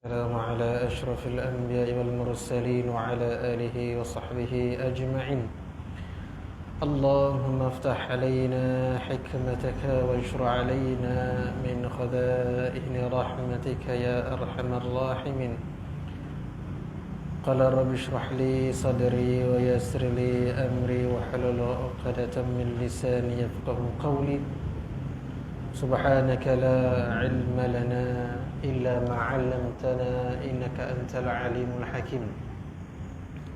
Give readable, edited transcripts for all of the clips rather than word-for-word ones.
السلام على أشرف الأنبياء والمرسلين وعلى آله وصحبه أجمعين. اللهم افتح علينا حكمتك وانشر علينا من خزائن رحمتك يا أرحم الراحمين. قال رب اشرح لي صدري ويسر لي أمري واحلل عقدة من لساني يفقه قولي. سبحانك لا علم لنا إلا ما علمتنا إنك أنت العليم الحكيم.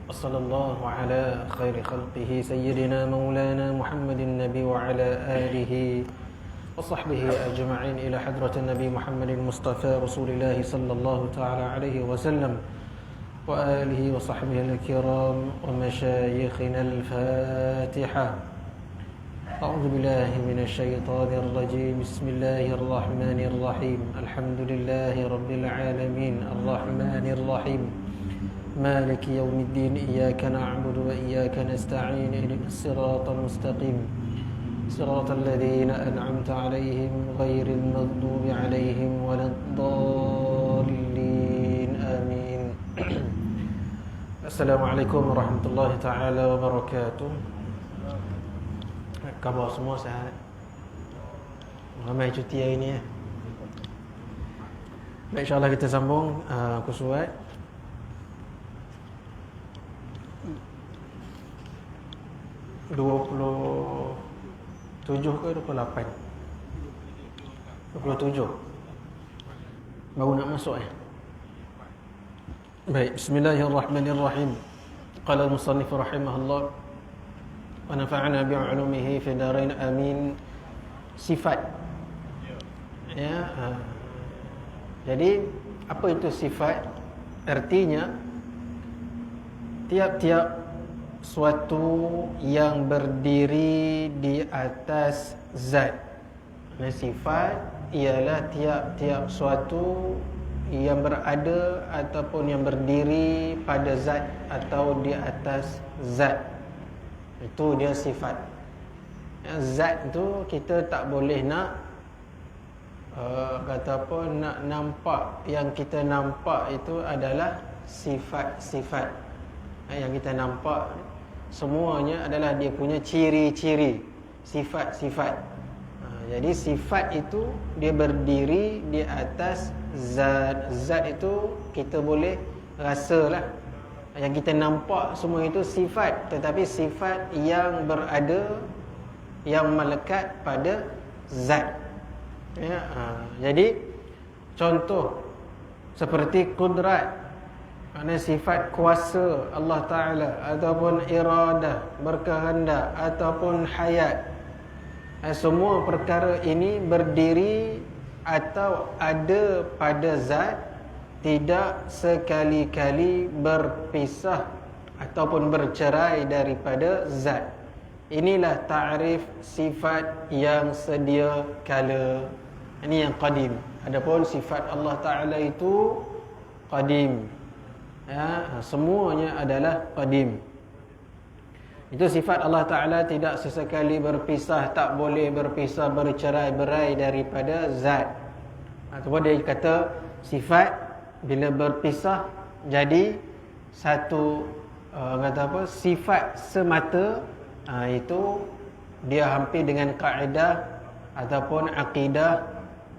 وصلى الله على خير خلقه سيدنا مولانا محمد النبي وعلى آله وصحبه أجمعين إلى حضرة النبي محمد المصطفى رسول الله صلى الله تعالى عليه وسلم وآله وصحبه الكرام ومشايخنا الفاتحة. أعوذ بالله من الشيطان الرجيم. بسم الله الرحمن الرحيم. الحمد لله رب العالمين الرحمن الرحيم مالك يوم الدين. إياك نعبد وإياك نستعين. اهدنا الصراط المستقيم صراط الذين أنعمت عليهم غير المغضوب عليهم ولا الضالين آمين. السلام عليكم ورحمة الله تعالى وبركاته. Khabar semua sihat? Ramai cuti hari ni ya. Baik, insyaAllah kita sambung kusuat (27) ke 28? 27 baru nak masuk ya. Baik, bismillahirrahmanirrahim. Qala al-musannif rahimahullah wa nafa'ana bi'ulumihi fi darain amin. Sifat ya, jadi apa itu sifat? Artinya tiap-tiap suatu yang berdiri di atas zat. Sifat ialah tiap-tiap suatu yang berada ataupun yang berdiri pada zat atau di atas zat. Itu dia sifat. Zat tu kita tak boleh nak kata apa, nak nampak. Yang kita nampak itu adalah sifat-sifat. Yang kita nampak semuanya adalah dia punya ciri-ciri, sifat-sifat. Jadi sifat itu dia berdiri di atas zat. Zat itu kita boleh rasalah. Yang kita nampak semua itu sifat, tetapi sifat yang berada, yang melekat pada zat ya. Jadi contoh seperti kudrat, maknanya sifat kuasa Allah Ta'ala, ataupun iradah, berkehendak, ataupun hayat. Semua perkara ini berdiri atau ada pada zat, tidak sekali-kali berpisah ataupun bercerai daripada zat. Inilah ta'rif sifat yang sedia kala. Ini yang qadim. Adapun sifat Allah Ta'ala itu qadim ya, semuanya adalah qadim. Itu sifat Allah Ta'ala tidak sesekali berpisah, tak boleh berpisah, bercerai-berai daripada zat. Ataupun dia kata sifat bila berpisah jadi satu kata apa, sifat semata, itu dia hampir dengan kaedah ataupun akidah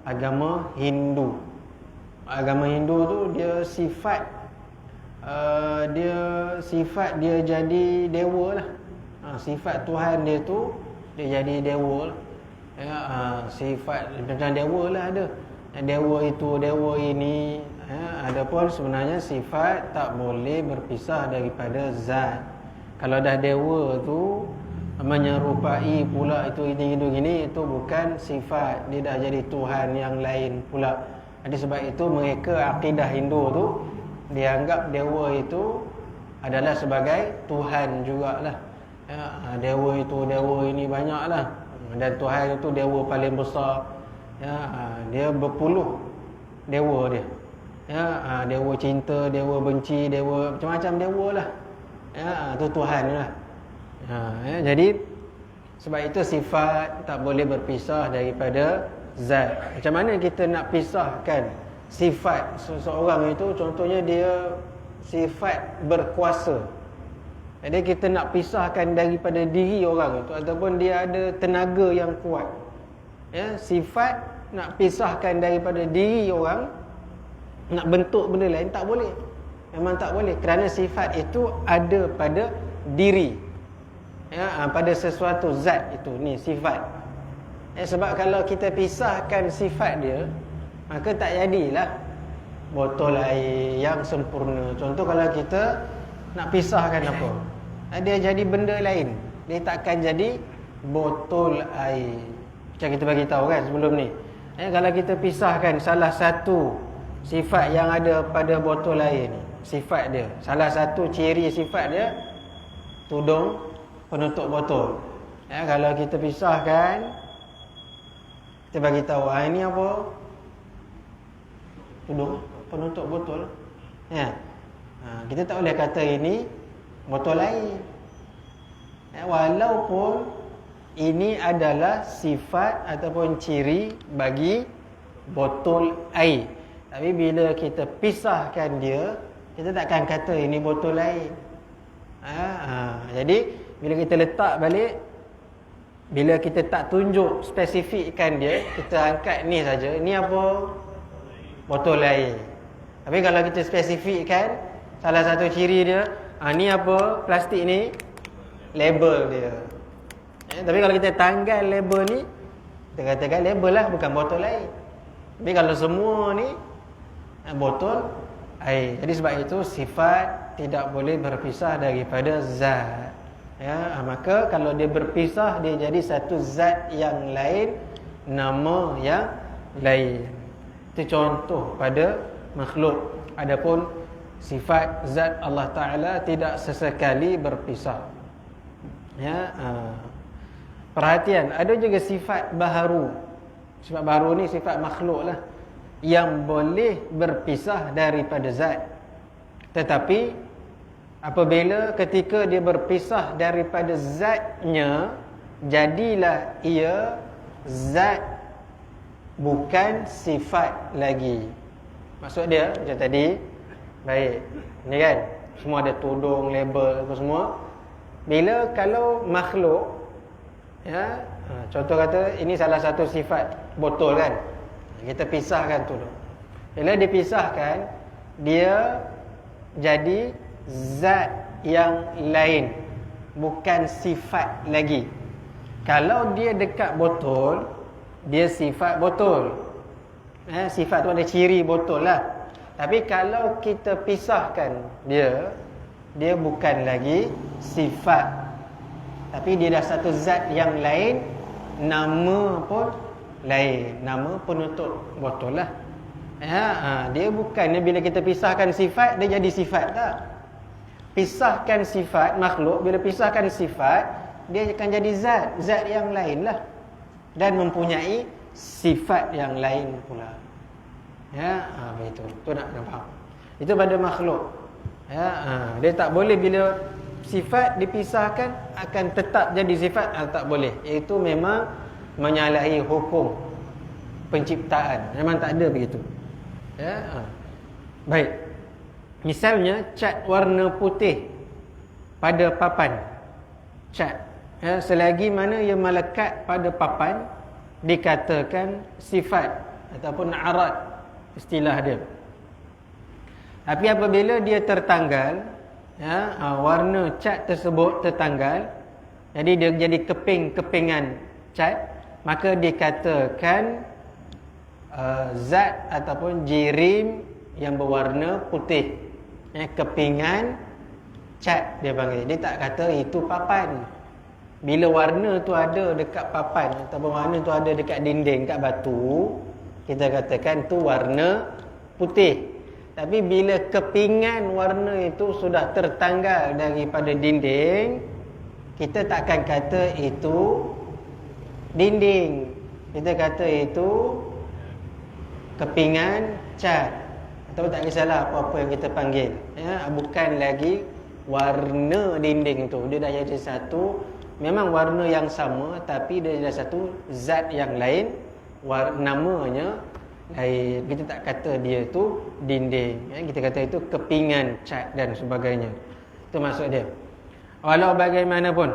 agama Hindu. Agama Hindu tu dia sifat dia jadi dewa lah. Sifat Tuhan dia tu dia jadi dewa lah ya. Sifat macam dewa lah ada. Dewa itu, dewa ini ya. Adapun sebenarnya sifat tak boleh berpisah daripada zat. Kalau dah dewa tu menyerupai pula itu gini, itu bukan sifat. Dia dah jadi Tuhan yang lain pula. Jadi sebab itu mereka akidah Hindu tu dia anggap dewa itu adalah sebagai Tuhan jugalah ya. Dewa itu, dewa ini banyaklah. Dan Tuhan itu dewa paling besar ya. Dia berpuluh dewa dia ya. Dewa cinta, dewa benci, dewa macam-macam dewa lah ya. Itu Tuhan lah ya. Jadi sebab itu sifat tak boleh berpisah daripada zat. Macam mana kita nak pisahkan sifat seseorang itu, contohnya dia sifat berkuasa. Jadi kita nak pisahkan daripada diri orang itu, ataupun dia ada tenaga yang kuat, ya, sifat nak pisahkan daripada diri orang, nak bentuk benda lain, tak boleh. Memang tak boleh, kerana sifat itu ada pada diri, ya, pada sesuatu zat itu, ni sifat. Sebab kalau kita pisahkan sifat dia, maka tak jadilah botol air yang sempurna. Contoh kalau kita nak pisahkan apa, dia jadi benda lain, dia takkan jadi botol air. Macam kita bagi tahu kan sebelum ni, kalau kita pisahkan salah satu sifat yang ada pada botol air ni, sifat dia, salah satu ciri sifat dia tudung penutup botol. Kalau kita pisahkan, kita bagi tahu, ini apa? Tudung penutup botol. Kita tak boleh kata ini botol air, walaupun ini adalah sifat ataupun ciri bagi botol air. Tapi bila kita pisahkan dia, kita takkan kata ini botol air. Jadi bila kita letak balik, bila kita tak tunjuk spesifikkan dia, kita angkat ni saja, ni apa? Botol air. Tapi kalau kita spesifikkan salah satu ciri dia, ni apa? Plastik ni, label dia. Tapi kalau kita tanggal label ni, kita katakan label lah, bukan botol air. Tapi kalau semua ni botol air. Jadi sebab itu sifat tidak boleh berpisah daripada zat. Maka kalau dia berpisah, dia jadi satu zat yang lain, nama yang lain. Itu contoh pada makhluk. Adapun sifat zat Allah Ta'ala tidak sesekali berpisah. Perhatian, ada juga sifat baharu. Sifat baharu ni sifat makhluk lah, yang boleh berpisah daripada zat. Tetapi apabila ketika dia berpisah daripada zatnya, jadilah ia zat, bukan sifat lagi. Maksud dia macam tadi, baik, ni kan semua ada tudung, label apa semua. Bila kalau makhluk, contoh kata ini salah satu sifat botol kan, kita pisahkan tudung. Bila dipisahkan, dia jadi zat yang lain, bukan sifat lagi. Kalau dia dekat botol, dia sifat botol. Sifat tu ada ciri botol lah. Tapi kalau kita pisahkan dia, dia bukan lagi sifat, tapi dia dah satu zat yang lain, nama pun lain, nama penutup botol lah. Dia bukannya bila kita pisahkan sifat, dia jadi sifat tak. Pisahkan sifat makhluk, bila pisahkan sifat, dia akan jadi zat, zat yang lain lah, dan mempunyai sifat yang lain pula. Begitu. Tu nak faham. Itu pada makhluk. Dia tak boleh bila sifat dipisahkan akan tetap jadi sifat, tak boleh. Itu memang menyalahi hukum penciptaan. Memang tak ada begitu. Baik. Misalnya cat warna putih pada papan. Cat, selagi mana ia melekat pada papan, dikatakan sifat ataupun arat, istilah dia. Tapi apabila dia tertanggal, warna cat tersebut tertanggal, jadi dia jadi keping-kepingan cat, maka dikatakan zat ataupun jirim yang berwarna putih. Kepingan cat dia panggil. Dia tak kata itu papan. Bila warna tu ada dekat papan ataupun warna tu ada dekat dinding, kat batu, kita katakan tu warna putih. Tapi bila kepingan warna itu sudah tertanggal daripada dinding, kita takkan kata itu dinding. Kita kata itu kepingan cat. Atau tak kisahlah apa-apa yang kita panggil. Bukan lagi warna dinding tu. Dia dah jadi satu, memang warna yang sama, tapi dia dah satu zat yang lain, namanya lain. Kita tak kata dia tu dinding, kita kata itu kepingan, cat dan sebagainya. Itu maksud dia. Walau bagaimanapun,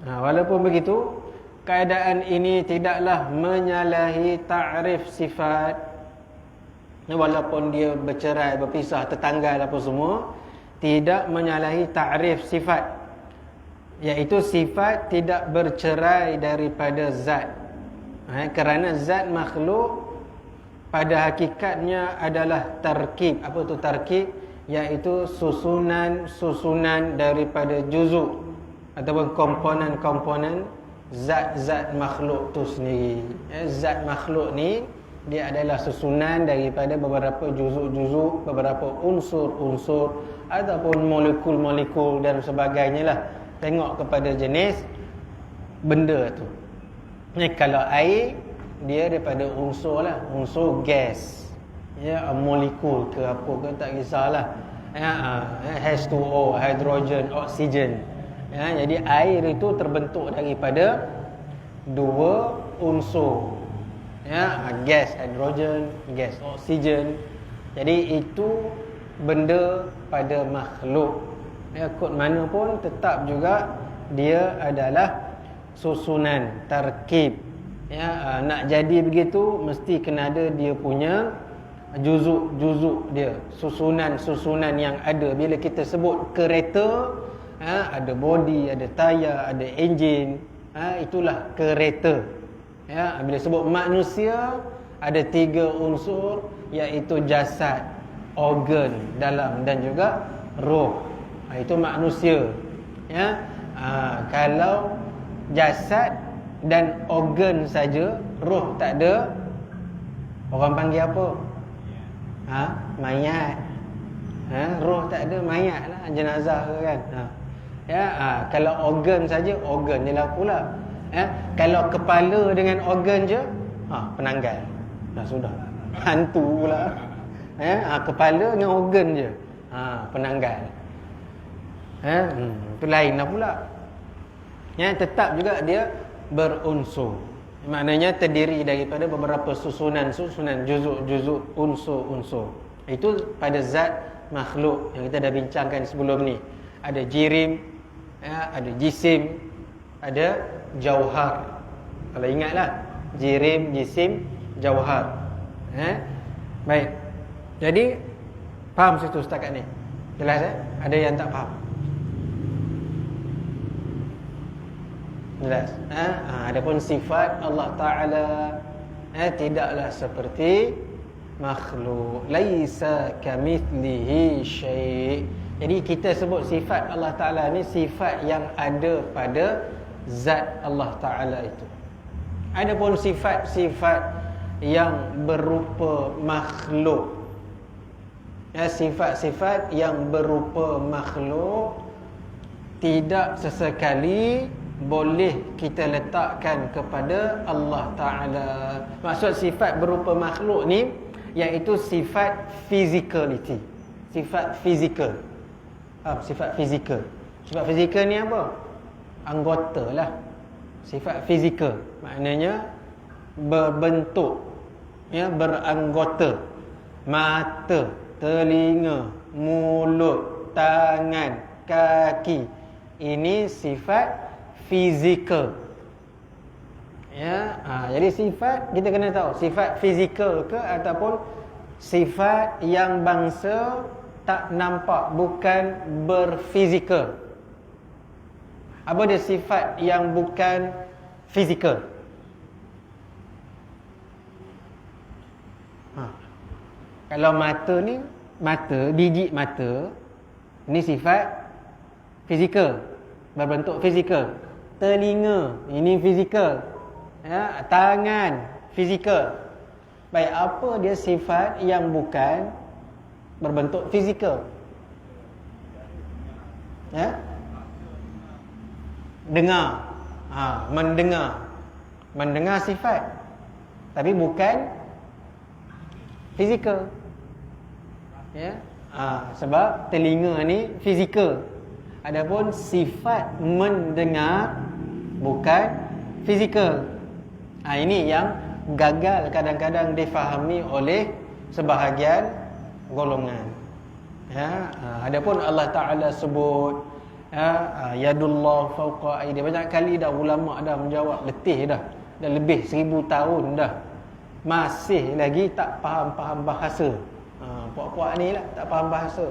walaupun begitu, keadaan ini tidaklah menyalahi ta'rif sifat. Walaupun dia bercerai, berpisah, tertanggal apa semua, tidak menyalahi ta'rif sifat, iaitu sifat tidak bercerai daripada zat. Kerana zat makhluk pada hakikatnya adalah tarkib. Apa tu tarkib? Iaitu susunan daripada juzuk ataupun komponen-komponen zat-zat makhluk tu sendiri. Zat makhluk ni dia adalah susunan daripada beberapa juzuk-juzuk, beberapa unsur-unsur ataupun molekul-molekul dan sebagainya lah. Tengok kepada jenis benda tu. Kalau air, dia daripada unsur lah, unsur gas, molekul ke apa ke tak kisahlah. H2O, hydrogen, oksigen. Jadi air itu terbentuk daripada dua unsur, gas hidrogen, gas oksigen. Jadi itu benda pada makhluk. Kod mana pun tetap juga dia adalah susunan, tarkib. Nak jadi begitu mesti kena ada dia punya juzuk-juzuk dia, susunan-susunan yang ada. Bila kita sebut kereta, ada body, ada tayar, ada enjin, itulah kereta. Bila sebut manusia, ada 3 unsur, iaitu jasad, organ dalam dan juga roh. Itu manusia. Kalau jasad dan organ saja, roh tak ada, orang panggil apa? Mayat. Roh tak ada, mayat lah, jenazah ke kan. Kalau organ saja, organ je lah pula. Kalau kepala dengan organ je, penanggal. Dah sudah, hantu pula. Kepala dengan organ je, penanggal. Itu lain lah pula. Tetap juga dia berunsur. Maknanya terdiri daripada beberapa susunan, juzuk-juzuk, unsur-unsur. Itu pada zat makhluk yang kita dah bincangkan sebelum ni. Ada jirim, ada jisim, ada jauhar. Kalau ingatlah, jirim, jisim, jauhar. Baik. Jadi faham situ setakat ni? Jelas Ada yang tak faham? Jelas. Adapun sifat Allah Ta'ala tidaklah seperti makhluk. Laisa kamithlihi syai'. Jadi kita sebut sifat Allah Ta'ala ni sifat yang ada pada zat Allah Ta'ala itu. Adapun sifat-sifat yang berupa makhluk, sifat-sifat yang berupa makhluk tidak sesekali boleh kita letakkan kepada Allah Ta'ala. Maksud sifat berupa makhluk ni iaitu sifat physicality, sifat fizikal. Sifat fizikal. Sifat fizikal ni apa? Anggota lah. Sifat fizikal maknanya berbentuk, beranggota. Mata, telinga, mulut, tangan, kaki. Ini sifat fizikal. Jadi sifat kita kena tahu sifat fizikal ke ataupun sifat yang bangsa tak nampak, bukan berfizikal. Apa dia sifat yang bukan fizikal? Kalau mata ni, biji mata ni sifat fizikal, berbentuk fizikal. Telinga, ini fizikal. Tangan, fizikal. Baik, apa dia sifat yang bukan berbentuk fizikal? Dengar. Mendengar sifat, tapi bukan fizikal. Sebab telinga ni fizikal. Adapun sifat mendengar bukan fizikal. Ini yang gagal kadang-kadang difahami oleh sebahagian golongan. Ya, adapun Allah Taala sebut yadullah fawqa aidi, banyak kali dah ulama dah menjawab, letih dah lebih 1000 tahun dah, masih lagi tak faham bahasa. Puak-puak ni lah tak faham bahasa.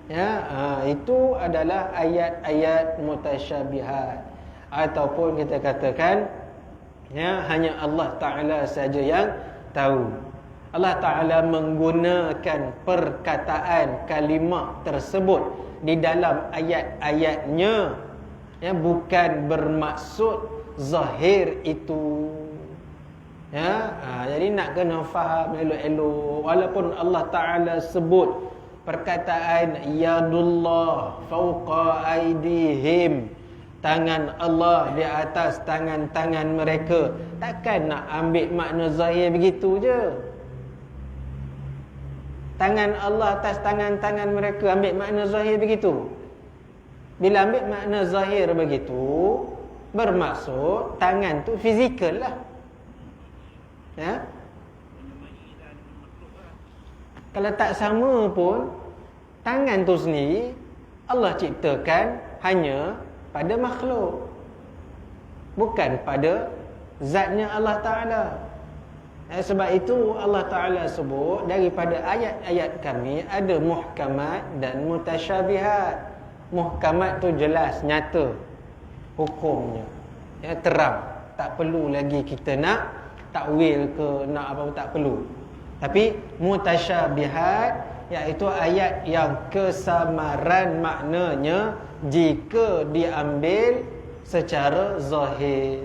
Ya, itu adalah ayat-ayat mutasyabihat, ataupun kita katakan ya, hanya Allah Ta'ala saja yang tahu. Allah Ta'ala menggunakan perkataan kalimah tersebut di dalam ayat-ayatnya, ya, bukan bermaksud zahir itu. Ya, jadi nak kena faham elok-elok. Walaupun Allah Ta'ala sebut perkataan yadullah fawqa aidihim, tangan Allah di atas tangan-tangan mereka, takkan nak ambil makna zahir begitu je. Tangan Allah atas tangan-tangan mereka, ambil makna zahir begitu. Bila ambil makna zahir begitu, bermaksud tangan tu fizikal lah. Ya? Kalau tak sama pun, tangan tu sendiri Allah ciptakan hanya pada makhluk, bukan pada zatnya Allah Ta'ala. Sebab itu Allah Ta'ala sebut daripada ayat-ayat kami ada muhkamat dan mutasyabihat. Muhkamat tu jelas, nyata hukumnya, ya, terang, tak perlu lagi kita nak takwil ke, nak apa-apa, tak perlu. Tapi mutasyabihat, iaitu ayat yang kesamaran maknanya jika diambil secara zahir.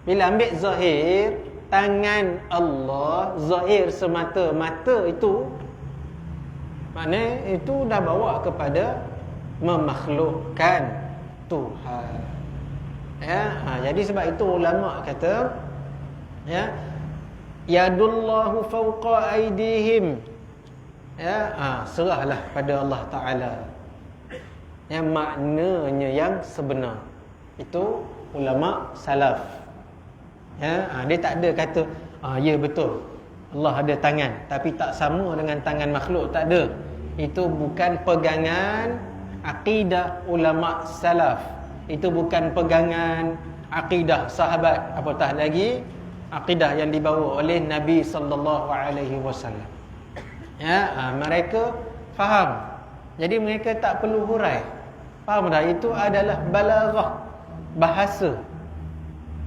Bila ambil zahir, tangan Allah zahir semata-mata, itu maknanya itu dah bawa kepada memakhlukkan Tuhan. Ya, jadi sebab itu ulama kata, ya, yadullahu fawqa aidihim, ya, serahlah pada Allah Ta'ala. Yang maknanya yang sebenar itu ulama salaf. Ya, dia tak ada kata ya betul Allah ada tangan tapi tak sama dengan tangan makhluk, tak ada. Itu bukan pegangan akidah ulama salaf. Itu bukan pegangan akidah sahabat, apatah lagi akidah yang dibawa oleh Nabi sallallahu alaihi wasallam. Ya, mereka faham. Jadi mereka tak perlu hurai. Faham dah, itu adalah balaghah, bahasa.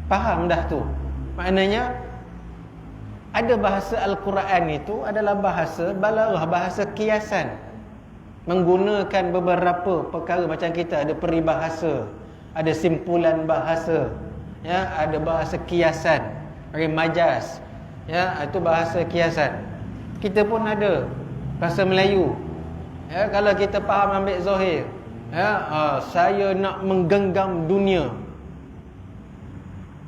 Faham dah tu. Maknanya ada bahasa Al-Quran itu adalah bahasa balaghah, bahasa kiasan. Menggunakan beberapa perkara, macam kita ada peribahasa, ada simpulan bahasa, ya, ada bahasa kiasan, ada majaz, ya, itu bahasa kiasan. Kita pun ada bahasa Melayu. Ya, kalau kita faham ambil zahir, ya, saya nak menggenggam dunia.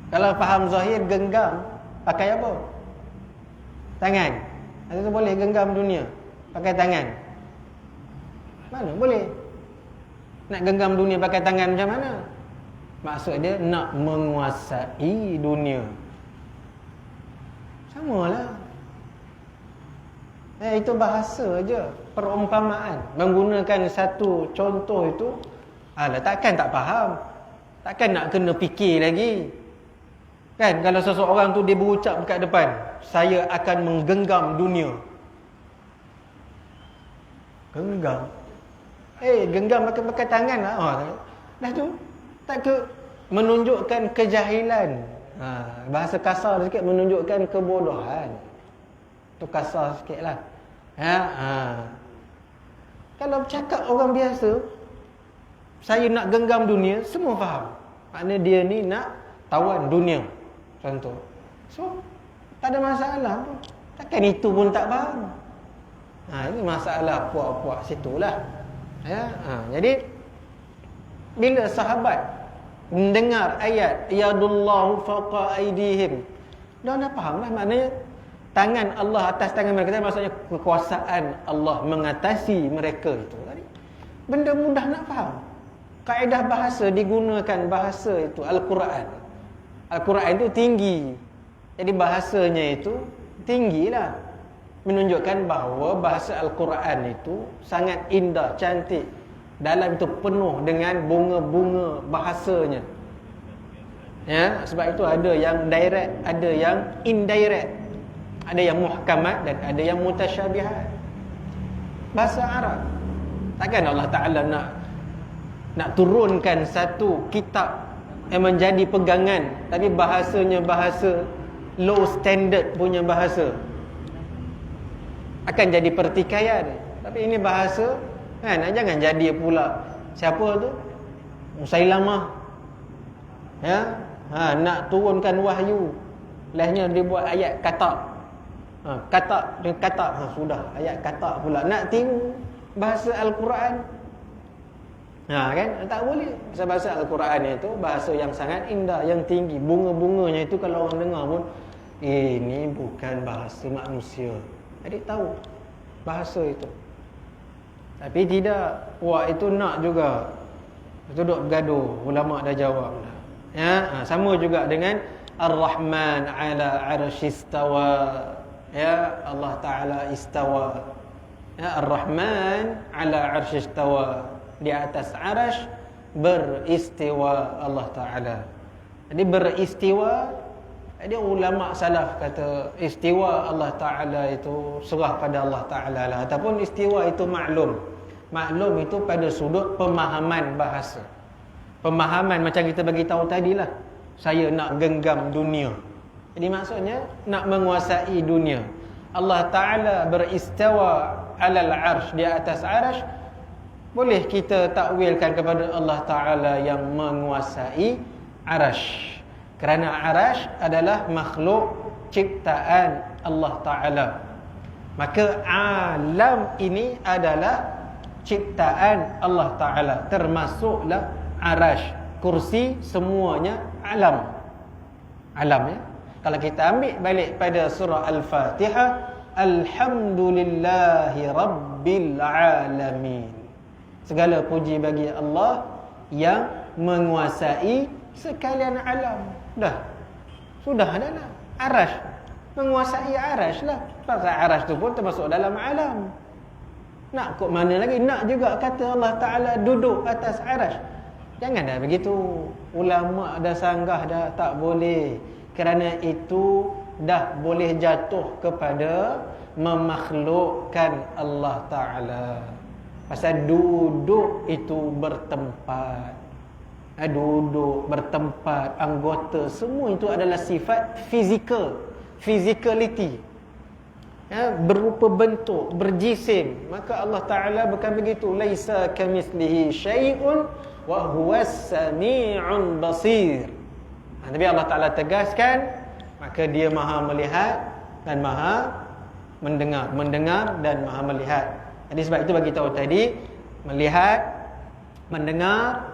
Kalau faham zahir, genggam pakai apa? Tangan. Atau boleh genggam dunia pakai tangan? Mana boleh? Nak genggam dunia pakai tangan macam mana? Maksud dia nak menguasai dunia. Samalah. Itu bahasa je, perumpamaan. Menggunakan satu contoh itu, takkan tak faham. Takkan nak kena fikir lagi. Kan kalau seseorang tu dia berucap dekat depan, saya akan menggenggam dunia. Genggam. Genggam pakai tangan lah. Dah tu tak ke menunjukkan kejahilan. Bahasa kasar sikit, menunjukkan kebodohan. Tu kasar sikit lah. Kalau bercakap orang biasa, saya nak genggam dunia, semua faham. Maknanya dia ni nak tawan dunia, contoh. So tak ada masalah pun. Takkan itu pun tak faham. Ini masalah puak-puak situlah. Jadi bila sahabat mendengar ayat yadullahu fawqa aidihim, dah faham lah, maknanya tangan Allah atas tangan mereka, maksudnya kekuasaan Allah mengatasi mereka itu. Benda mudah nak faham. Kaedah bahasa digunakan, bahasa itu Al-Quran. Al-Quran itu tinggi. Jadi bahasanya itu tinggilah, menunjukkan bahawa bahasa Al-Quran itu sangat indah, cantik. Dalam itu penuh dengan bunga-bunga bahasanya. Ya, sebab itu ada yang direct, ada yang indirect. Ada yang muhkamat dan ada yang mutasyabihat. Bahasa Arab. Takkan Allah Ta'ala nak turunkan satu kitab yang menjadi pegangan, tapi bahasanya bahasa low standard punya bahasa. Akan jadi pertikaian. Tapi ini bahasa kan, jangan jadi pula siapa tu Musailamah, ya, nak turunkan wahyu, lastnya dia buat ayat katak, katak dengan katak, sudah ayat katak pula nak tiru bahasa Al-Quran. Kan tak boleh. Sebab bahasa Al-Quran itu bahasa yang sangat indah, yang tinggi, bunga-bunganya itu kalau orang dengar pun ini bukan bahasa manusia. Jadi tahu bahasa itu. Tapi tidak, wah itu nak juga. Itu duk bergaduh, ulama dah jawab dah. Ya, sama juga dengan Ar-Rahman 'ala 'arsy istawa. Ya, Allah Taala istawa. Ya, Ar-Rahman 'ala 'arsy istawa. Di atas arasy beristiwa Allah Taala. Jadi beristiwa, jadi ulama salaf kata istiwa Allah Ta'ala itu serah pada Allah Ta'ala lah. Ataupun istiwa itu maklum. Maklum itu pada sudut pemahaman bahasa. Pemahaman macam kita bagi tahu tadilah. Saya nak genggam dunia. Jadi maksudnya nak menguasai dunia. Allah Ta'ala beristiwa alal arsh, di atas arsh. Boleh kita takwilkan kepada Allah Ta'ala yang menguasai arsh. Kerana arash adalah makhluk ciptaan Allah Ta'ala. Maka alam ini adalah ciptaan Allah Ta'ala. Termasuklah arash, kursi, semuanya alam. Alam, ya. Kalau kita ambil balik pada surah Al-Fatihah, Alhamdulillahi Rabbil Alamin. Segala puji bagi Allah yang menguasai sekalian alam. Sudah adalah arash, menguasai arash lah. Pasal arash tu pun termasuk dalam alam. Nak kok mana lagi? Nak juga kata Allah Ta'ala duduk atas arash. Jangan dah begitu. Ulama dah sanggah dah tak boleh. Kerana itu dah boleh jatuh kepada memakhlukkan Allah Ta'ala. Pasal duduk itu bertempat. Duduk, bertempat, anggota, semua itu adalah sifat fizikal, physicality, ya, berupa bentuk, berjisim. Maka Allah Ta'ala bukan begitu. Laisa kamitslihi syai'un wa huwas sami'un basir. Tapi Allah Ta'ala tegaskan, maka dia maha melihat dan maha mendengar. Mendengar dan maha melihat. Jadi sebab itu bagi tahu tadi, melihat, mendengar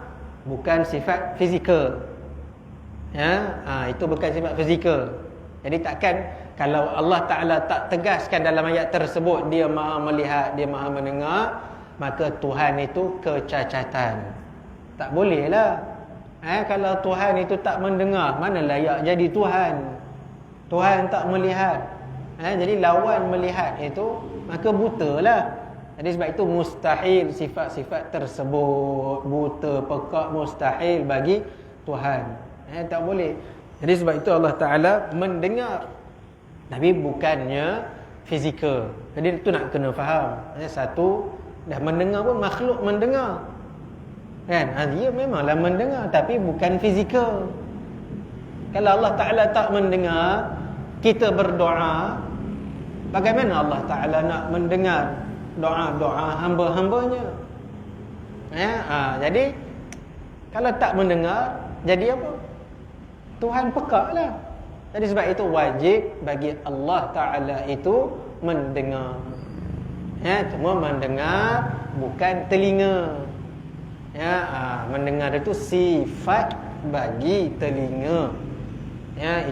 bukan sifat fizikal. Ya, itu bukan sifat fizikal. Jadi takkan kalau Allah Ta'ala tak tegaskan dalam ayat tersebut dia maha melihat, dia maha mendengar, maka Tuhan itu kecacatan. Tak boleh lah. Kalau Tuhan itu tak mendengar, mana layak jadi Tuhan? Tuhan tak melihat. Jadi lawan melihat itu, maka buta lah. Jadi sebab itu mustahil sifat-sifat tersebut. Buta, pekak, mustahil bagi Tuhan. Tak boleh. Jadi sebab itu Allah Ta'ala mendengar, tapi bukannya fizikal. Jadi itu nak kena faham. Satu, dah mendengar pun makhluk mendengar, kan? Dia memanglah mendengar, tapi bukan fizikal. Kalau Allah Ta'ala tak mendengar, kita berdoa, bagaimana Allah Ta'ala nak mendengar doa-doa hamba-hambanya? Jadi kalau tak mendengar, jadi apa? Tuhan pekak lah. Jadi sebab itu wajib bagi Allah Ta'ala itu mendengar. Cuma mendengar bukan telinga. Mendengar itu sifat bagi telinga.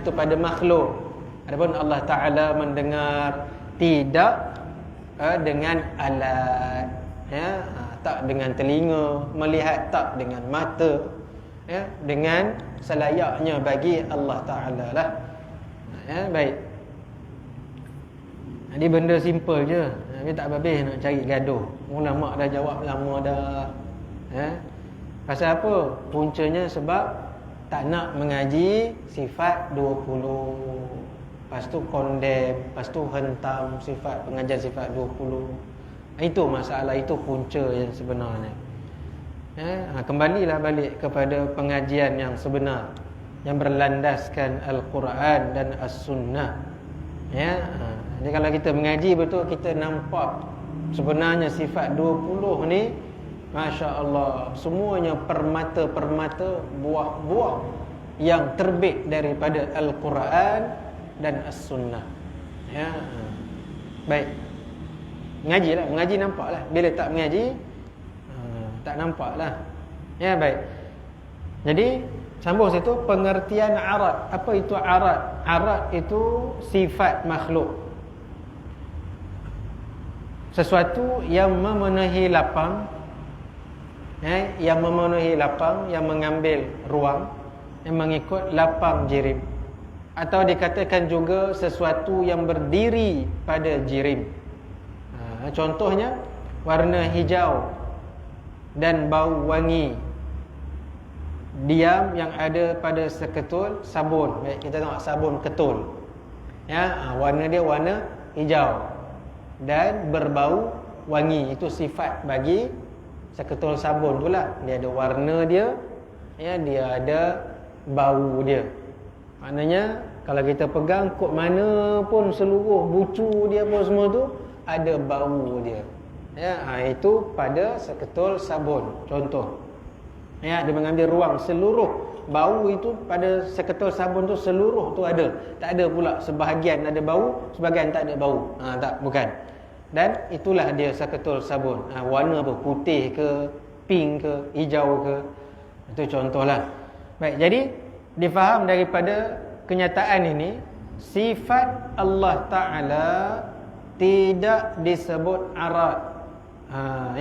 Itu pada makhluk. Adapun Allah Ta'ala mendengar tidak dengan alat, tak dengan telinga, melihat tak dengan mata, dengan selayaknya bagi Allah Ta'ala lah. Baik. Jadi benda simple je, tapi tak habis nak cari gaduh. Ulama dah jawab lama dah. Pasal apa? Puncanya sebab tak nak mengaji sifat 20. Lepas tu condemn, lepas tu hentam pengajian sifat 20. Itu masalah, itu punca yang sebenarnya. Kembalilah balik kepada pengajian yang sebenar, yang berlandaskan Al-Quran dan As-Sunnah. Jadi kalau kita mengaji betul, kita nampak sebenarnya sifat 20 ni, Masya Allah, semuanya permata-permata, buah-buah yang terbit daripada Al-Quran dan As-Sunnah. Baik. Mengajilah, mengaji nampaklah. Bila tak mengaji, tak nampaklah. Baik. Jadi sambung situ, pengertian arad. Apa itu arad? Arad itu sifat makhluk, sesuatu yang memenuhi lapang, yang memenuhi lapang, yang mengambil ruang, yang mengikut lapang jirim. Atau dikatakan juga sesuatu yang berdiri pada jirim. Contohnya warna hijau dan bau wangi diam yang ada pada seketul sabun. Baik, kita tengok sabun ketul. Warna dia warna hijau dan berbau wangi. Itu sifat bagi seketul sabun tu lah. Dia ada warna dia, dia ada bau dia. Maknanya kalau kita pegang kod mana pun, seluruh bucu dia pun semua tu ada bau dia. Itu pada seketul sabun. Contoh, dia mengambil ruang seluruh bau itu pada seketul sabun tu, seluruh tu ada. Tak ada pula sebahagian ada bau, sebahagian tak ada bau. Tak, bukan. Dan itulah dia seketul sabun. Warna apa? Putih ke, pink ke, hijau ke. Itu contohlah. Baik, jadi difaham daripada kenyataan ini, sifat Allah Ta'ala tidak disebut arad.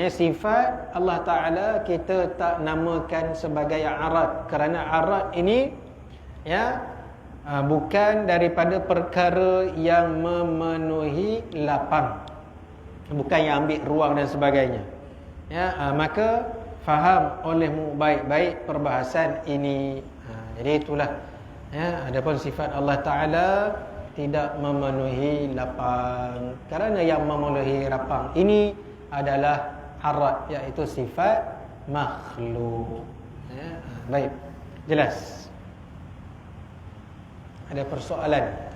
Sifat Allah Ta'ala kita tak namakan sebagai arad, kerana arad ini bukan daripada perkara yang memenuhi lapang, bukan yang ambil ruang dan sebagainya. Maka faham olehmu baik-baik perbahasan ini. Jadi itulah, adapun sifat Allah Ta'ala tidak memenuhi lapang, kerana yang memenuhi lapang ini adalah arad, iaitu sifat makhluk. Baik, jelas? Ada persoalan?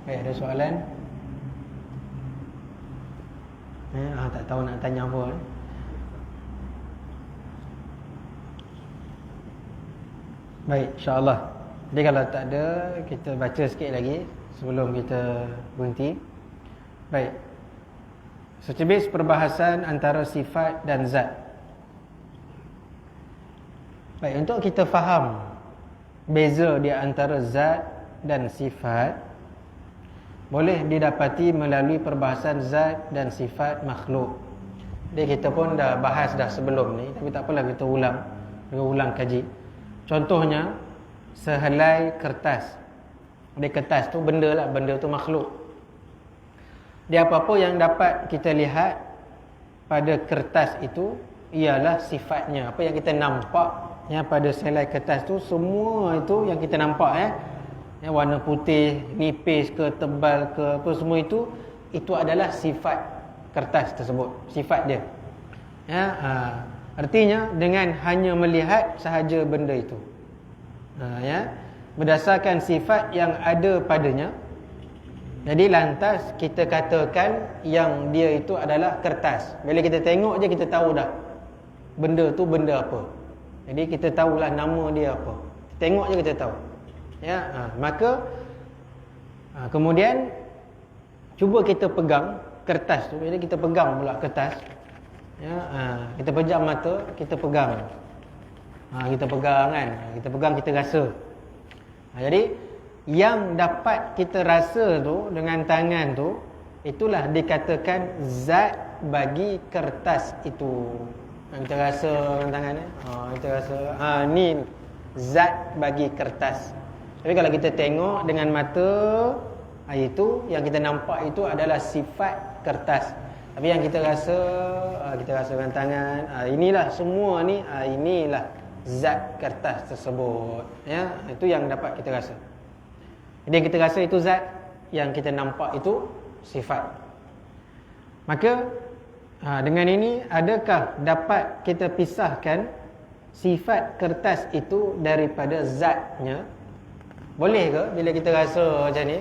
Baik, ada soalan? Tak tahu nak tanya apa. Baik, insya-Allah. Jadi kalau tak ada, kita baca sikit lagi sebelum kita berhenti. Baik. Secebis perbahasan antara sifat dan zat. Baik, untuk kita faham beza di antara zat dan sifat, boleh didapati melalui perbahasan zat dan sifat makhluk. Jadi kita pun dah bahas dah sebelum ni, tapi tak apalah, kita ulang kaji. Contohnya sehelai kertas. Di kertas tu benda lah, benda tu makhluk. Dia apa-apa yang dapat kita lihat pada kertas itu ialah sifatnya. Apa yang kita nampak pada sehelai kertas tu, semua itu yang kita nampak warna putih, nipis ke, tebal ke, apa semua itu adalah sifat kertas tersebut, sifat dia. Artinya dengan hanya melihat sahaja benda itu, berdasarkan sifat yang ada padanya, jadi lantas kita katakan yang dia itu adalah kertas. Bila kita tengok je kita tahu dah benda tu benda apa. Jadi kita tahulah nama dia apa. Tengok je kita tahu. Ya, maka kemudian cuba kita pegang kertas tu. Jadi kita pegang pula kertas. Ya, kita pejam mata, kita pegang. Kita pegang kan. Kita pegang, kita rasa. Jadi yang dapat kita rasa tu dengan tangan tu, itulah dikatakan zat bagi kertas itu. Kita rasa dengan tangan ni. Kita rasa ni zat bagi kertas. Tapi kalau kita tengok dengan mata, itu yang kita nampak itu adalah sifat kertas. Tapi yang kita rasa dengan tangan, inilah semua ni, inilah zat kertas tersebut. Ya, itu yang dapat kita rasa. Jadi yang kita rasa itu zat, yang kita nampak itu sifat. Maka dengan ini, adakah dapat kita pisahkan sifat kertas itu daripada zatnya? Boleh ke bila kita rasa macam ni,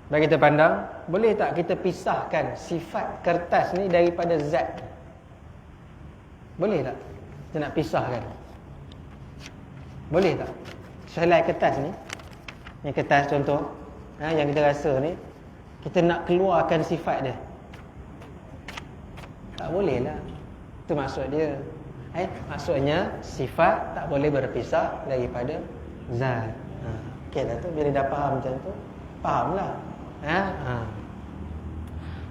bagi kita pandang, boleh tak kita pisahkan sifat kertas ni daripada zat? Boleh tak kita nak pisahkan? Boleh tak? Selai kertas ni, kertas contoh, yang kita rasa ni, kita nak keluarkan sifat dia. Tak boleh lah. Itu maksud dia. Maksudnya sifat tak boleh berpisah daripada zat. Okey dah tu, bila dah faham macam tu, fahamlah.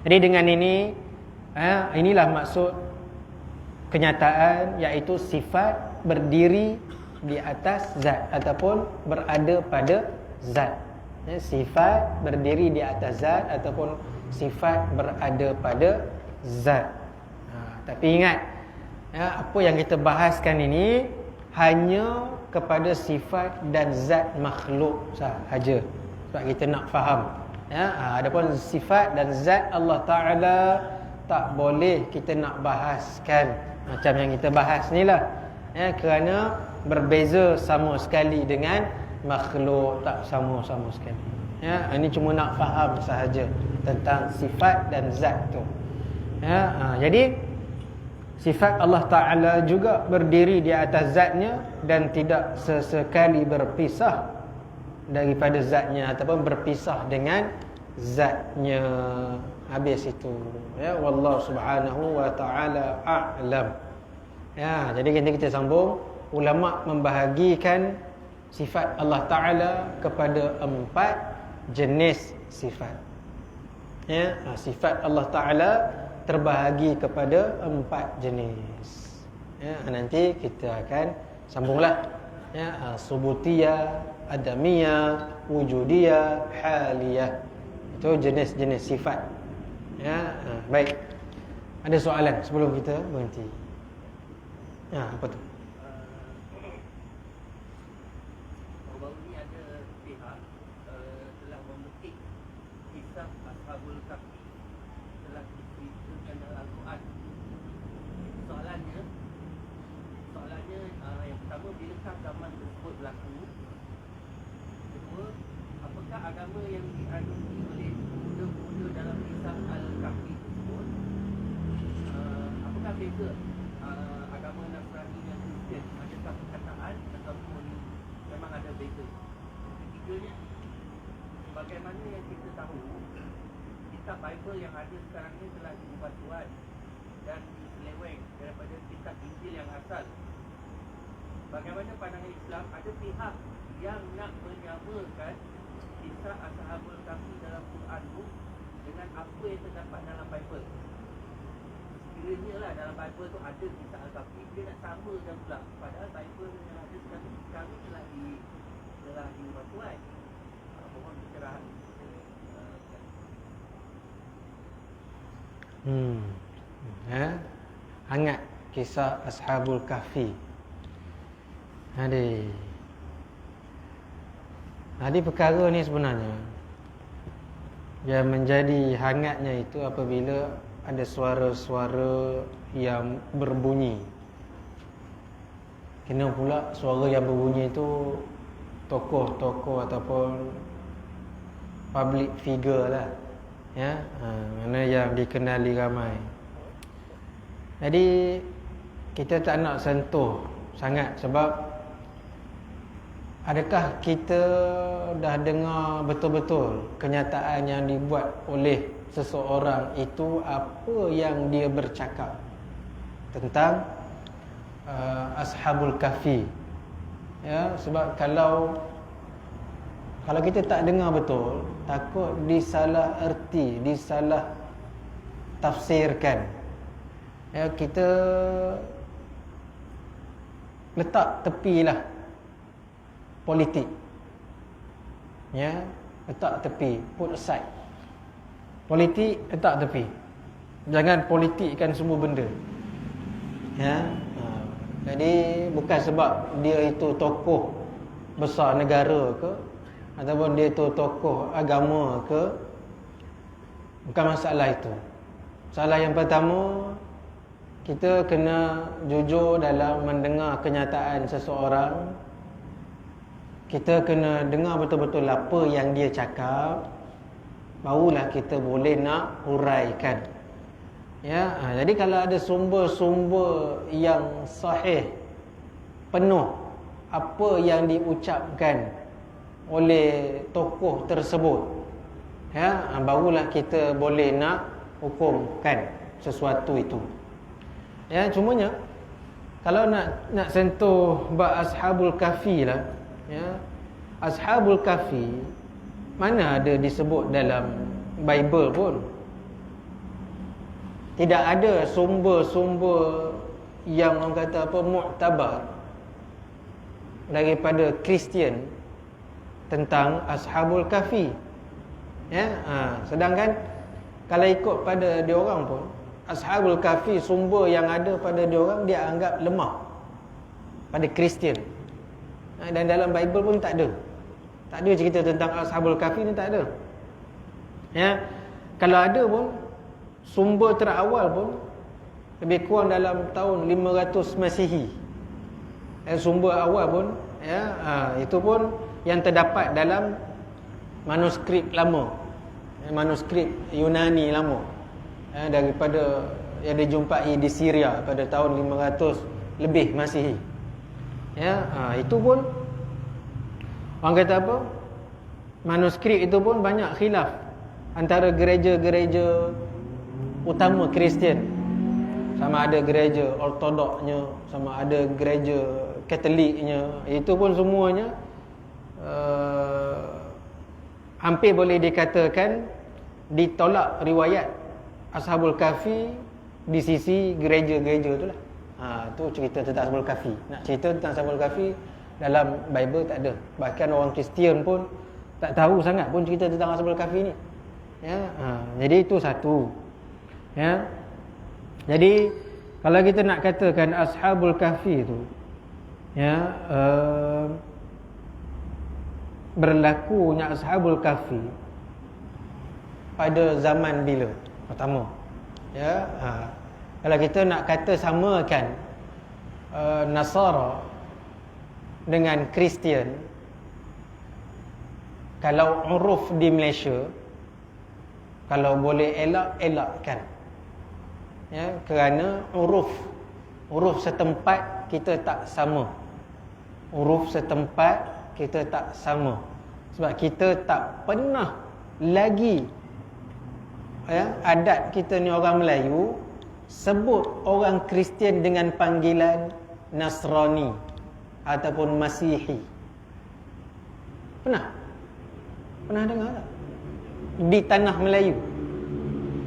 Jadi dengan ini, inilah maksud kenyataan, iaitu sifat berdiri di atas zat ataupun berada pada zat. Sifat berdiri di atas zat ataupun sifat berada pada zat. Tapi ingat, apa yang kita bahaskan ini hanya kepada sifat dan zat makhluk sahaja. Sebab kita nak faham. Adapun sifat dan zat Allah Ta'ala tak boleh kita nak bahaskan macam yang kita bahas ni lah. Kerana berbeza sama sekali dengan makhluk, tak sama-sama sekali. Ini cuma nak faham sahaja tentang sifat dan zat tu. Jadi sifat Allah Ta'ala juga berdiri di atas zatnya dan tidak sesekali berpisah daripada zatnya ataupun berpisah dengan zatnya. Habis itu. Wallahu subhanahu wa ta'ala a'lam. Jadi kita sambung. Ulama membahagikan sifat Allah Ta'ala kepada 4 jenis sifat. Sifat Allah Ta'ala terbahagi kepada 4 jenis. Nanti kita akan sambunglah. Subutiyah, adamiyah, wujudiyah, haliyah. Itu jenis-jenis sifat. Baik. Ada soalan sebelum kita berhenti? Apa tu? Baru ni ada pihak telah memetik kisah Ashabul Kahfi telah diceritakan dalam Al-Quran. Soalannya yang pertama, bilakah zaman tersebut berlaku? Kedua, apakah agama yang dianut oleh pemuda-pemuda dalam kisah Al-Kahfi tersebut? Apakah beza agama Nasrani dan Kristian? Adakah perkataan ataupun memang ada beza? Ketiganya, bagaimana yang kita tahu kitab Bible yang ada sekarang ini telah diubah Tuhan dan diseleweng daripada kitab Injil yang asal? Bagaimana pandangan Islam? Ada pihak yang nak menyamakan kisah Ashabul Kahfi dalam Quran itu dengan apa yang terdapat dalam Bible. Sekiranya lah dalam Bible tu ada kisah Al-Kahfi, dia nak samakan pula. Padahal Bible yang ada sekarang telah diubah Tuhan. Mohon pencerahan. Hangat kisah Ashabul Kahfi. Jadi perkara ni sebenarnya yang menjadi hangatnya itu apabila ada suara-suara yang berbunyi. Kena pula suara yang berbunyi itu tokoh-tokoh ataupun public figure lah. Mana yang dikenali ramai. Jadi kita tak nak sentuh sangat. Sebab adakah kita dah dengar betul-betul kenyataan yang dibuat oleh seseorang itu, apa yang dia bercakap tentang Ashabul Kahfi? Ya, sebab kalau kita tak dengar betul, takut disalah erti, disalah tafsirkan. Ya, kita letak tepilah politik. Ya, letak tepi, put aside. Politik letak tepi. Jangan politikkan semua benda. Ya. Jadi bukan sebab dia itu tokoh besar negara ke, ataupun dia itu tokoh agama ke, bukan masalah itu. Masalah yang pertama, kita kena jujur dalam mendengar kenyataan seseorang. Kita kena dengar betul-betul apa yang dia cakap, barulah kita boleh nak huraikan. Ya, jadi kalau ada sumber-sumber yang sahih, penuh apa yang diucapkan oleh tokoh tersebut, ya, barulah kita boleh nak hukumkan sesuatu itu. Ya, cumanya kalau nak sentuh bab Ashabul Kahfi lah, ya, Ashabul Kahfi mana ada disebut dalam Bible pun. Tidak ada sumber-sumber yang orang kata apa, muktabar daripada Kristian tentang Ashabul Kahfi. Ya, sedangkan kalau ikut pada diorang pun, Ashabul Kahfi sumber yang ada pada diorang dia anggap lemah pada Kristian. Dan dalam Bible pun tak ada. Tak ada cerita tentang Ashabul Kahfi ni, tak ada. Ya, kalau ada pun sumber terawal pun lebih kurang dalam tahun 500 Masihi. Sumber awal pun, ya, itu pun yang terdapat dalam manuskrip lama, manuskrip Yunani lama, daripada yang dijumpai di Syria pada tahun 500 lebih Masihi. Ya, itu pun orang kata apa, manuskrip itu pun banyak khilaf antara gereja-gereja utama Kristian. Sama ada gereja Ortodoknya, sama ada gereja Katoliknya. Itu pun semuanya hampir boleh dikatakan ditolak riwayat Ashabul Kahfi di sisi gereja-gereja tu lah. Tu cerita tentang Ashabul Kahfi. Nak cerita tentang Ashabul Kahfi dalam Bible tak ada. Bahkan orang Kristian pun tak tahu sangat pun cerita tentang Ashabul Kahfi ni. Ya, jadi itu satu. Ya. Jadi kalau kita nak katakan Ashabul Kahfi itu, ya, berlakunya Ashabul Kahfi pada zaman bila? Pertama, ya, kalau kita nak kata samakan Nasara dengan Kristian, kalau uruf di Malaysia, kalau boleh elakkan, ya, kerana uruf setempat kita tak sama. Uruf setempat kita tak sama. Sebab kita tak pernah lagi, ya, adat kita ni orang Melayu sebut orang Kristian dengan panggilan Nasrani ataupun Masihi. Pernah dengar tak? Di tanah Melayu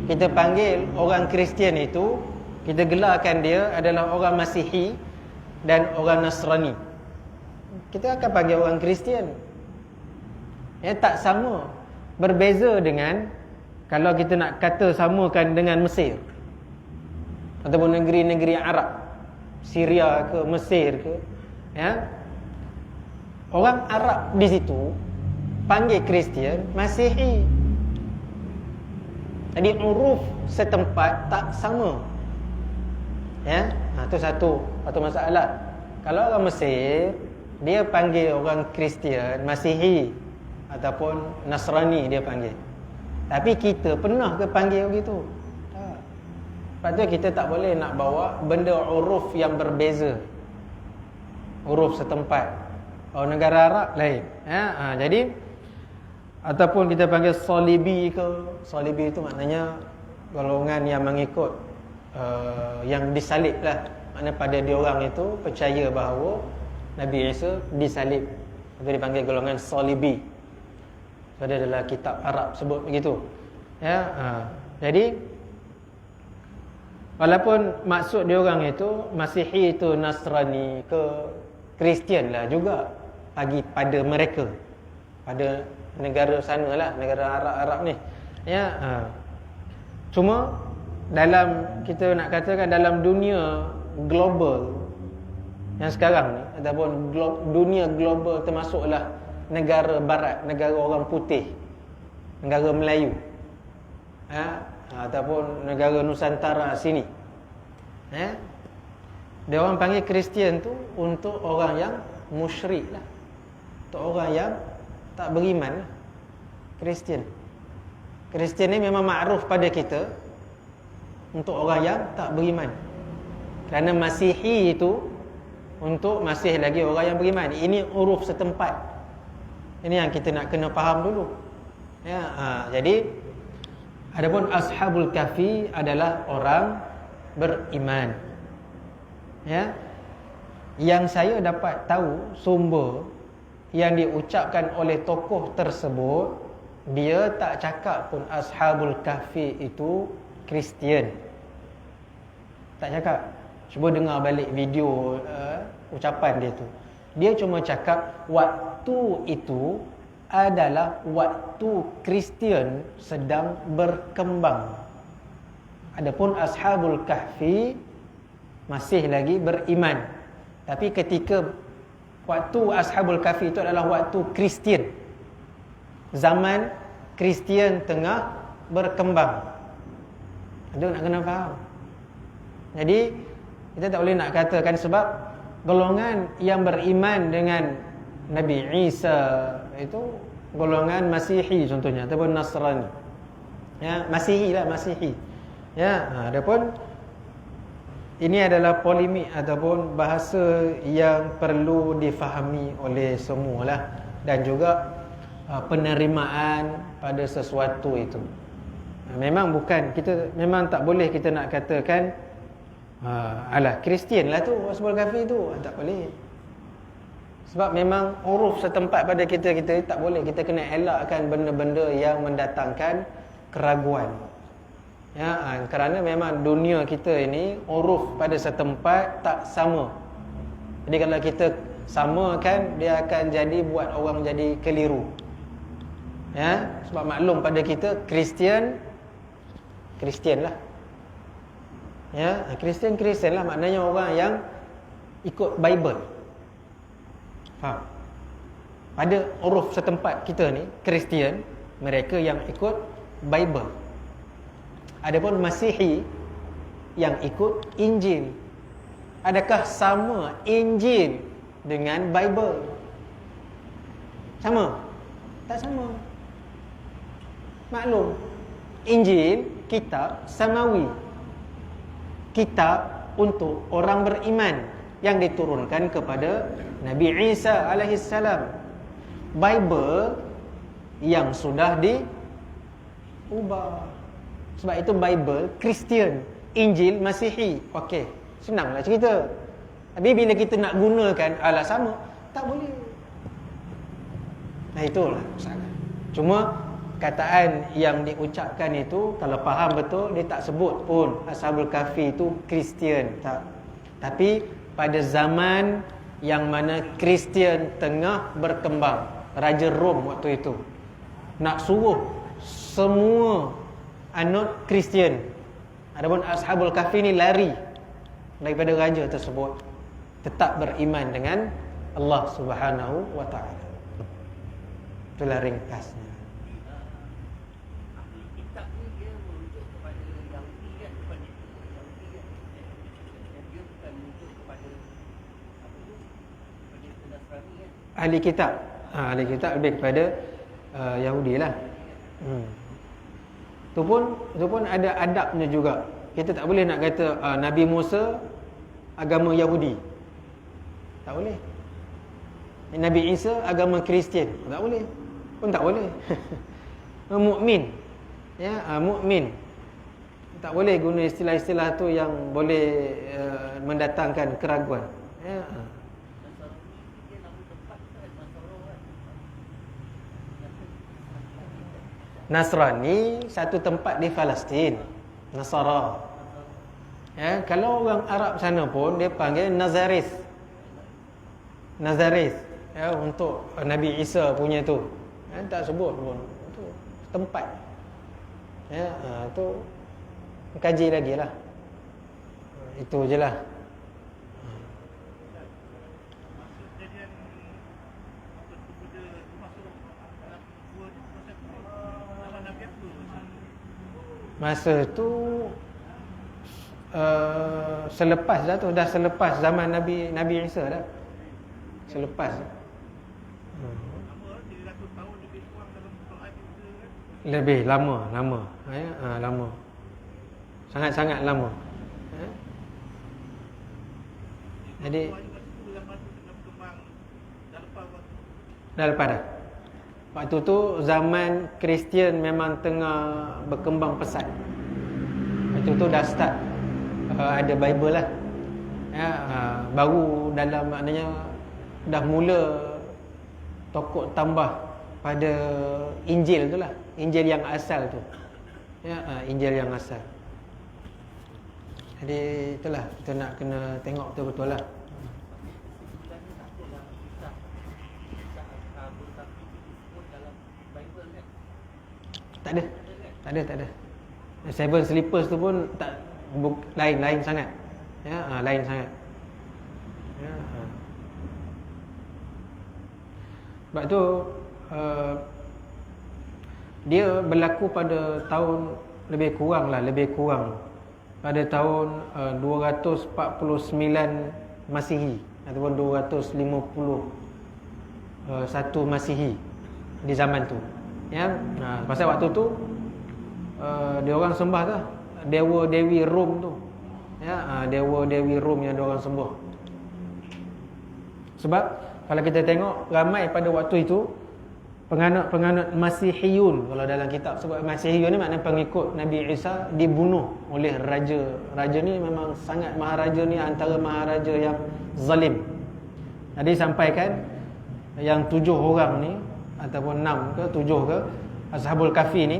kita panggil orang Kristian itu, kita gelarkan dia adalah orang Masihi dan orang Nasrani. Kita akan panggil orang Kristian. Ya, tak sama. Berbeza dengan kalau kita nak kata samakan dengan Mesir ataupun negeri-negeri Arab, Syria ke, Mesir ke, ya. Orang Arab di situ panggil Kristian Masihi. Jadi uruf setempat tak sama. Ya, itu satu masalah. Kalau orang Mesir, dia panggil orang Kristian Masihi ataupun Nasrani dia panggil. Tapi kita pernah ke panggil begitu? Tak. Sebab tu kita tak boleh nak bawa benda uruf yang berbeza. huruf setempat. Kalau negara Arab lain. Jadi ataupun kita panggil Salibi ke. Salibi itu maknanya golongan yang mengikut yang disalib lah. Maknanya pada diorang itu percaya bahawa Nabi Isa disalib. Itu dipanggil golongan Salibi. Ada dalam kitab Arab sebut begitu. Jadi walaupun maksud diorang itu Masihi itu Nasrani ke Kristian lah juga bagi pada mereka, pada negara sana lah, negara Arab ni. Cuma dalam, kita nak katakan dalam dunia global yang sekarang ni, ataupun dunia global termasuklah negara barat, negara orang putih, negara Melayu, ataupun negara Nusantara sini, dia orang panggil Kristian tu untuk orang yang musyrik lah, untuk orang yang tak beriman lah. Kristian ni memang makruf pada kita untuk orang yang tak beriman. Kerana Masihi itu untuk masih lagi orang yang beriman. Ini uruf setempat. Ini yang kita nak kena faham dulu. Jadi adapun Ashabul Kahfi adalah orang beriman. Yang saya dapat tahu sumber yang diucapkan oleh tokoh tersebut, dia tak cakap pun Ashabul Kahfi itu Kristian. Tak cakap. Cuba dengar balik video ucapan dia tu. Dia cuma cakap waktu itu adalah waktu Kristian sedang berkembang. Adapun Ashabul Kahfi masih lagi beriman. Tapi ketika waktu Ashabul Kahfi itu adalah waktu Kristian, zaman Kristian tengah berkembang. Ada nak kena faham. Jadi kita tak boleh nak katakan sebab golongan yang beriman dengan Nabi Isa itu golongan Masihi contohnya, ataupun Nasrani. Masihi lah, Masihi. Adapun ini adalah polemik ataupun bahasa yang perlu difahami oleh semualah, dan juga penerimaan pada sesuatu itu. Memang bukan, kita memang tak boleh kita nak katakan alah Kristian lah tu Ashabul Kahfi tu, tak boleh. Sebab memang uruf setempat pada kita tak boleh. Kita kena elakkan benda-benda yang mendatangkan keraguan. Kerana memang dunia kita ini uruf pada setempat tak sama. Jadi kalau kita samakan, dia akan jadi buat orang jadi keliru. Sebab maklum pada kita Kristian lah. Kristian lah, maknanya orang yang ikut Bible. Faham? Pada uruf setempat kita ni, Kristian, mereka yang ikut Bible. Adapun Masihi yang ikut Injil. Adakah sama Injil dengan Bible? Sama? Tak sama. Maklum, Injil kitab samawi, kitab untuk orang beriman yang diturunkan kepada Nabi Isa alaihissalam. Bible yang sudah diubah. Sebab itu Bible Kristian, Injil Masihi. Okey, senanglah cerita. Tapi bila kita nak gunakan alah sama, tak boleh. Itulah masalah. Cuma kataan yang diucapkan itu, kalau faham betul, dia tak sebut pun Ashabul Kahfi itu Kristian, tak. Tapi pada zaman yang mana Kristian tengah berkembang, Raja Rom waktu itu nak suruh semua anut Kristian. Adapun Ashabul Kahfi ni lari daripada raja tersebut, tetap beriman dengan Allah Subhanahu wa taala. Itulah ringkasnya. Ahli kitab. Ahli kitab lebih kepada Yahudi lah. Itu pun ada adabnya juga. Kita tak boleh nak kata Nabi Musa agama Yahudi. Tak boleh. Nabi Isa agama Kristian, tak boleh. Pun tak boleh. Mukmin. Ya, mukmin. Tak boleh guna istilah-istilah tu yang boleh mendatangkan keraguan. Ya. Nasrani satu tempat di Palestin, Nasara. Ya, kalau orang Arab sana pun dia panggil Nazareth. Nazareth. Ya, untuk Nabi Isa punya tu. Ya, tak sebut pun. Itu tempat. Ya, tu kaji lagi lah. Itu je lah. Masa tu selepas dah tu, dah selepas zaman Nabi Isa dah. Selepas. Lebih lama. Ya, lama. Sangat-sangat lama. Ya. Jadi dah lepas dah. Waktu tu zaman Kristian memang tengah berkembang pesat. Waktu tu dah start ada Bible lah. Ya, baru dalam maknanya dah mula tokok tambah pada Injil tu lah. Injil yang asal tu. Ya, Injil yang asal. Jadi itulah kita nak kena tengok betul-betul lah. Tak ada. Seven Slippers tu pun tak lain sangat. Ya, lain sangat. Ya. Sebab tu dia berlaku pada tahun lebih kurang pada tahun 249 Masihi ataupun 251 Masihi di zaman tu. Ya, pasal waktu tu dia orang sembah tu dewa-dewi Rom tu. Ya, dewa-dewi Rom yang dia orang sembah. Sebab kalau kita tengok ramai pada waktu itu penganut Masihiyun, kalau dalam kitab sebut Masihiyun ni maknanya pengikut Nabi Isa dibunuh oleh raja. Raja ni memang sangat maharaja ni, antara maharaja yang zalim. Jadi sampaikan yang 7 orang ni ataupun 6 ke 7 ke Ashabul Kahfi ni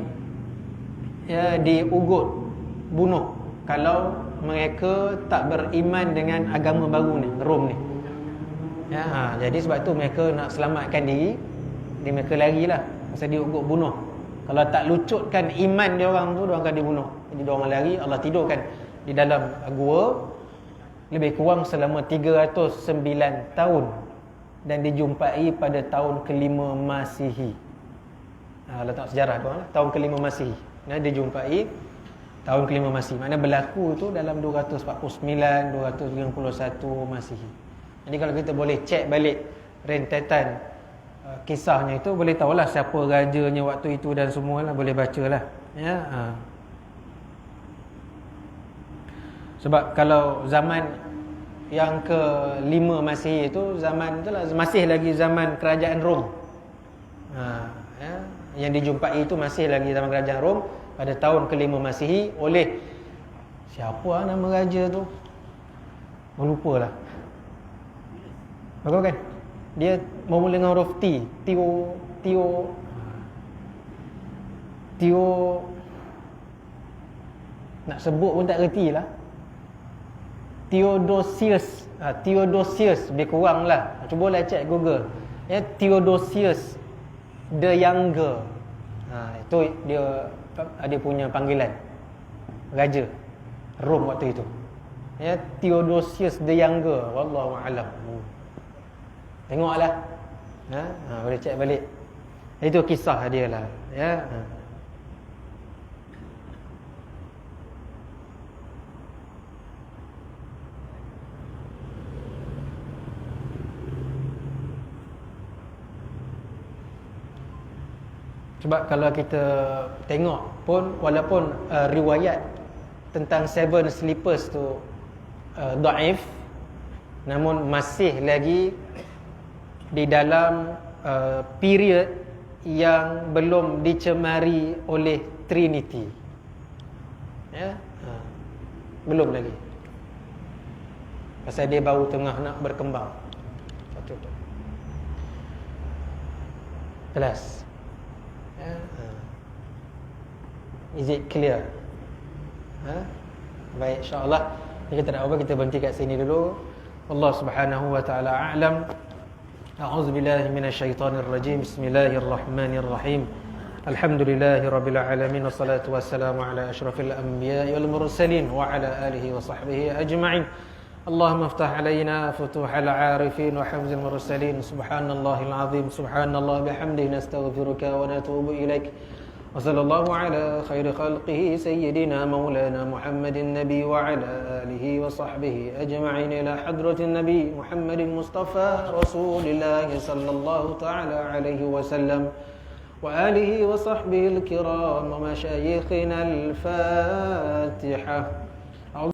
ya diugut bunuh kalau mereka tak beriman dengan agama baru ni, Rom ni. Ya, jadi sebab tu mereka nak selamatkan diri, mereka larilah. Pasal diugut bunuh. Kalau tak lucutkan iman dia orang tu, dia orang akan dibunuh. Jadi dia orang lari, Allah tidurkan di dalam gua lebih kurang selama 309 tahun dan dijumpai pada tahun ke-5 Masihi. Letak sejarah tu, tahun ke-5 Masihi. Dijumpai tahun ke-5 Masihi. Maknanya berlaku tu dalam 249, 291 Masihi. Jadi kalau kita boleh cek balik rentetan kisahnya itu, boleh tahulah siapa rajanya waktu itu dan semualah, boleh bacalah. Ya. Sebab kalau zaman yang ke-5 Masihi itu zaman itulah masih lagi zaman kerajaan Rom. Ya, yang dijumpai itu masih lagi zaman kerajaan Rom pada tahun ke-5 Masihi oleh siapa nama raja tu? Lupalah. Bagus kan? Dia bermula dengan huruf T. Tio nak sebut pun tak reti lah. Theodosius, lebih kurang lah. Cubalah cek Google. Ya, Theodosius the Younger. Itu dia punya panggilan raja Rom waktu itu. Ya, Theodosius the Younger. Wallahu a'lam. Tengoklah. Boleh cek balik. Itu kisah dia lah. Ya. Sebab kalau kita tengok pun, walaupun riwayat tentang Seven Slippers tu dhaif, namun masih lagi di dalam period yang belum dicemari oleh Trinity. Ya, belum lagi. Pasal dia baru tengah nak berkembang. Satu tu. Jelas. Ya, Is it clear? Baik, insya-Allah kita tak apa, kita berhenti kat sini dulu. Allah Subhanahu wa taala a'lam. A'udzu billahi minasyaitonir rajim. Bismillahirrahmanirrahim. Alhamdulillahirabbil alamin wassalatu wassalamu ala asyrafil anbiya'i wal mursalin wa ala alihi wa sahbihi ajma'in. اللهم افتح علينا فتوح العارفين وحفظ المرسلين. سبحان الله العظيم سبحان الله بحمده نستغفرك ونتوب إليك وصلى الله على خير خلقه سيدنا مولانا محمد النبي وعلى آله وصحبه أجمعين إلى حضرة النبي محمد المصطفى رسول الله صلى الله تعالى عليه وسلم وآله وصحبه الكرام ومشايخنا الفاتحة.